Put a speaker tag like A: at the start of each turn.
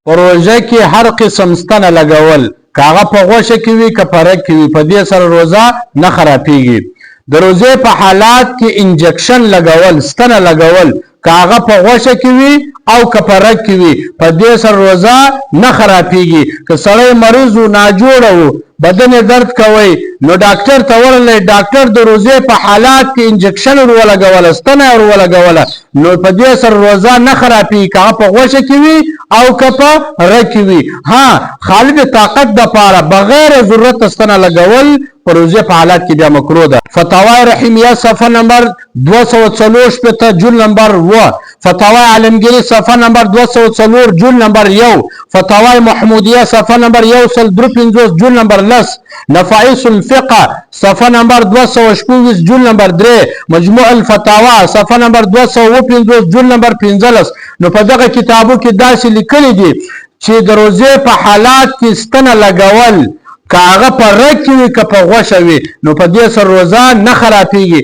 A: روزه کې هر قسم ستنه لګول کاغه په غوښه کې وي که په رګ کې وي په دې سره روزه نه خرابېږي. د روزې په حالات کې انجکشن لګول ستنه لګول کاغه په غوښه کې وي او که په رګ کې وي په دې سره روزه نه خرابېږي. که سړی مریض و ناجوړه و بدن درد کوي نو ډاکټر ته ورغلی ډاکټر د روزې په حالات کې انجکشن ورولګوله ستنه ورولګوله نو په دې سره روزه نه خرابېږي که هغه په غوښه کې وي او که په رګ کې وي. ها خالي د طاقت دپاره بغیر ضرورت ستنه لګول په روزې په حالات کې بیا مکروه ده. فتاوی رحیمیه صفحه نمبر 244 جون نمبر 2 فتاوی عالمگیری صفحه نمبر 204 جون نمبر 1 فتاوی محمودیه صفحه نمبر 153 جون نمبر 10 نفائس الفقه صفحه نمبر 228 جون نمبر 3 مجموع الفتاوا صفحه نمبر 215 جون نمبر 15. نو په دغه کتابو کې داسې لیکلي دي چې د روزې په حالات کې ستنه لګول که هغه په رګ کې وي که په غوښه وي نو په دې سره روزه نه خرابېږي.